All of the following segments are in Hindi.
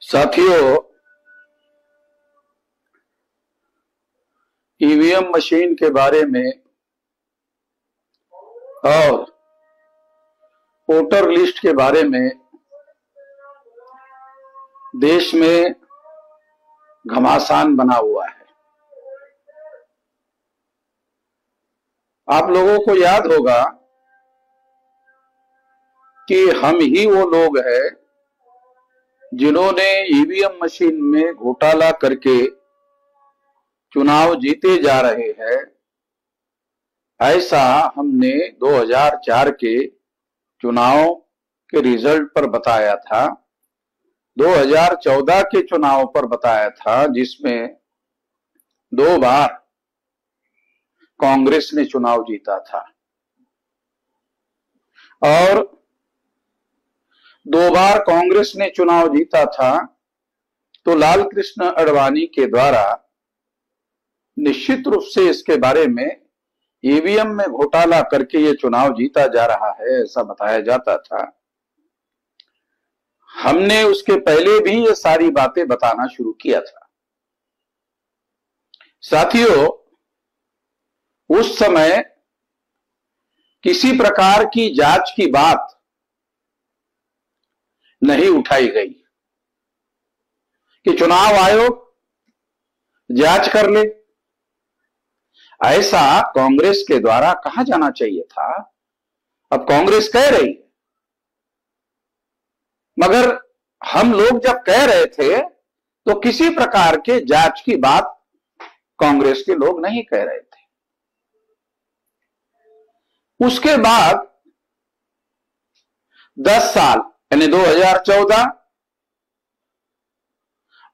साथियों, ईवीएम मशीन के बारे में और वोटर लिस्ट के बारे में देश में घमासान बना हुआ है। आप लोगों को याद होगा कि हम ही वो लोग हैं जिन्होंने ईवीएम मशीन में घोटाला करके चुनाव जीते जा रहे हैं। ऐसा हमने 2004 के चुनाव के रिजल्ट पर बताया था, 2014 के चुनाव पर बताया था, जिसमें 2 बार कांग्रेस ने चुनाव जीता था और 2 बार कांग्रेस ने चुनाव जीता था तो लाल कृष्ण आडवाणी के द्वारा निश्चित रूप से इसके बारे में ईवीएम में घोटाला करके ये चुनाव जीता जा रहा है, ऐसा बताया जाता था। हमने उसके पहले भी ये सारी बातें बताना शुरू किया था। साथियों, उस समय किसी प्रकार की जांच की बात नहीं उठाई गई कि चुनाव आयोग जांच कर ले, ऐसा कांग्रेस के द्वारा कहा जाना चाहिए था। अब कांग्रेस कह रही है, मगर हम लोग जब कह रहे थे तो किसी प्रकार के जांच की बात कांग्रेस के लोग नहीं कह रहे थे। उसके बाद 10 साल यानी 2014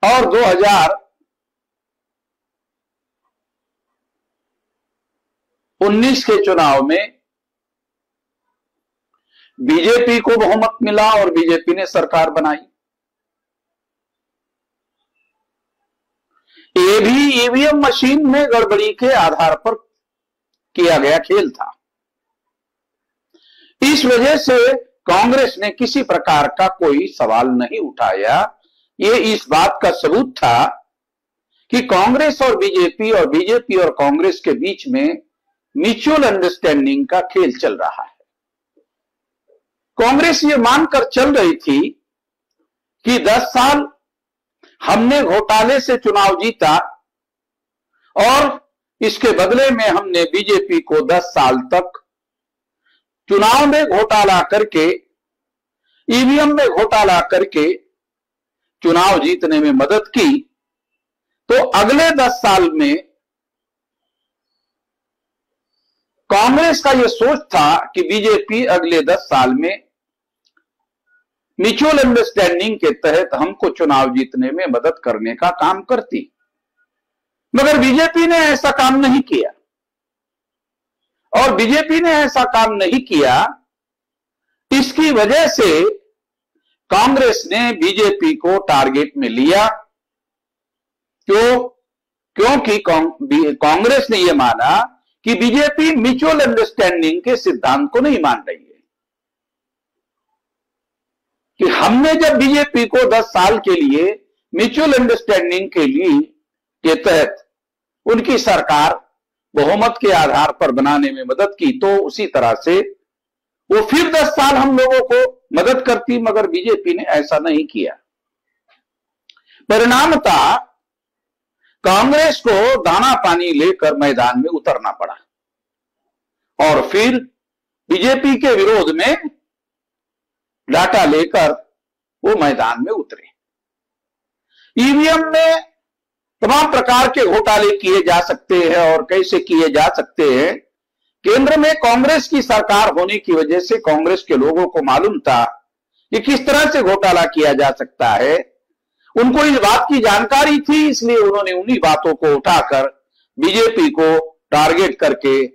और 2019 के चुनाव में बीजेपी को बहुमत मिला और बीजेपी ने सरकार बनाई। ये भी ईवीएम मशीन में गड़बड़ी के आधार पर किया गया खेल था। इस वजह से कांग्रेस ने किसी प्रकार का कोई सवाल नहीं उठाया। ये इस बात का सबूत था कि कांग्रेस और बीजेपी और कांग्रेस के बीच में म्यूचुअल अंडरस्टैंडिंग का खेल चल रहा है। कांग्रेस ये मानकर चल रही थी कि 10 साल हमने घोटाले से चुनाव जीता और इसके बदले में हमने बीजेपी को 10 साल तक चुनाव में घोटाला करके, ईवीएम में घोटाला करके चुनाव जीतने में मदद की। तो अगले 10 साल में कांग्रेस का यह सोच था कि बीजेपी अगले 10 साल में म्यूचुअल अंडरस्टैंडिंग के तहत हमको चुनाव जीतने में मदद करने का काम करती, मगर बीजेपी ने ऐसा काम नहीं किया। और बीजेपी ने ऐसा काम नहीं किया, इसकी वजह से कांग्रेस ने बीजेपी को टारगेट में लिया। क्योंकि कांग्रेस ने यह माना कि बीजेपी म्यूचुअल अंडरस्टैंडिंग के सिद्धांत को नहीं मान रही है, कि हमने जब बीजेपी को 10 साल के लिए म्यूचुअल अंडरस्टैंडिंग के तहत उनकी सरकार बहुमत के आधार पर बनाने में मदद की, तो उसी तरह से वो फिर 10 साल हम लोगों को मदद करती, मगर बीजेपी ने ऐसा नहीं किया। परिणामतः कांग्रेस को दाना पानी लेकर मैदान में उतरना पड़ा और फिर बीजेपी के विरोध में डाटा लेकर वो मैदान में उतरे। ईवीएम में तमाम प्रकार के घोटाले किए जा सकते हैं और कैसे किए जा सकते हैं। केंद्र में कांग्रेस की सरकार होने की वजह से कांग्रेस के लोगों को मालूम था कि किस तरह से घोटाला किया जा सकता है। उनको इस बात की जानकारी थी, इसलिए उन्होंने उन्हीं बातों को उठाकर बीजेपी को टारगेट करके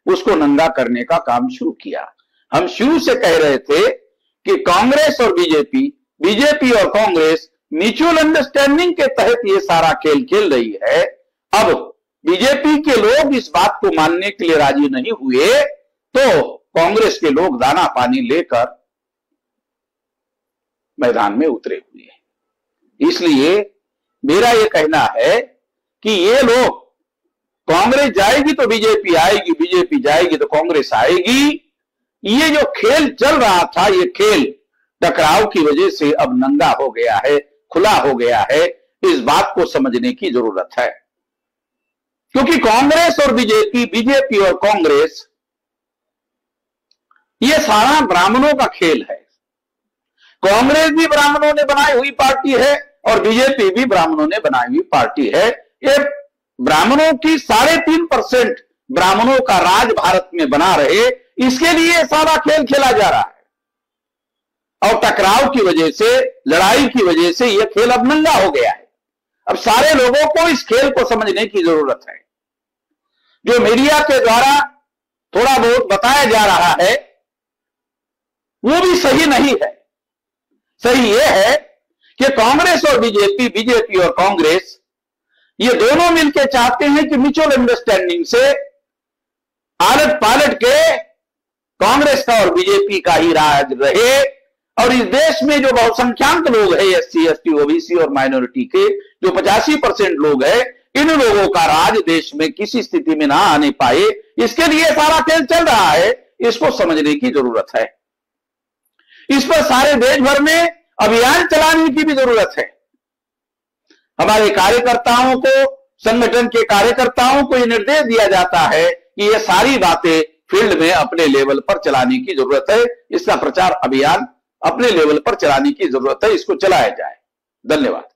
उसको नंगा करने का काम शुरू किया। हम शुरू से कह रहे थे कि कांग्रेस और बीजेपी और कांग्रेस म्यूचुअल अंडरस्टैंडिंग के तहत ये सारा खेल खेल रही है। अब बीजेपी के लोग इस बात को मानने के लिए राजी नहीं हुए तो कांग्रेस के लोग दाना पानी लेकर मैदान में उतरे हुए हैं। इसलिए मेरा यह कहना है कि ये लोग, कांग्रेस जाएगी तो बीजेपी आएगी, बीजेपी जाएगी तो कांग्रेस आएगी, ये जो खेल चल रहा था, ये खेल टकराव की वजह से अब नंगा हो गया है, खुला हो गया है। इस बात को समझने की जरूरत है, क्योंकि कांग्रेस और बीजेपी, बीजेपी और कांग्रेस, ये सारा ब्राह्मणों का खेल है। कांग्रेस भी ब्राह्मणों ने बनाई हुई पार्टी है और बीजेपी भी ब्राह्मणों ने बनाई हुई पार्टी है। ये ब्राह्मणों की 3.5% ब्राह्मणों का राज भारत में बना रहे, इसके लिए सारा खेल खेला जा रहा है। और टकराव की वजह से, लड़ाई की वजह से यह खेल अब नंगा हो गया है। अब सारे लोगों को इस खेल को समझने की जरूरत है। जो मीडिया के द्वारा थोड़ा बहुत बताया जा रहा है वो भी सही नहीं है। सही यह है कि कांग्रेस और बीजेपी, बीजेपी और कांग्रेस, ये दोनों मिलकर चाहते हैं कि म्यूचुअल अंडरस्टैंडिंग से आलट पालट के कांग्रेस का और बीजेपी का ही राज रहे, और इस देश में जो बहुसंख्याक लोग हैं, एससी, एसटी, ओबीसी और माइनॉरिटी के जो 85% लोग हैं, इन लोगों का राज देश में किसी स्थिति में ना आने पाए, इसके लिए सारा खेल चल रहा है। इसको समझने की जरूरत है। इस पर सारे देश भर में अभियान चलाने की भी जरूरत है। हमारे कार्यकर्ताओं को, संगठन के कार्यकर्ताओं को यह निर्देश दिया जाता है कि यह सारी बातें फील्ड में अपने लेवल पर चलाने की जरूरत है। इसका प्रचार अभियान अपने लेवल पर चलाने की जरूरत है, इसको चलाया जाए। धन्यवाद।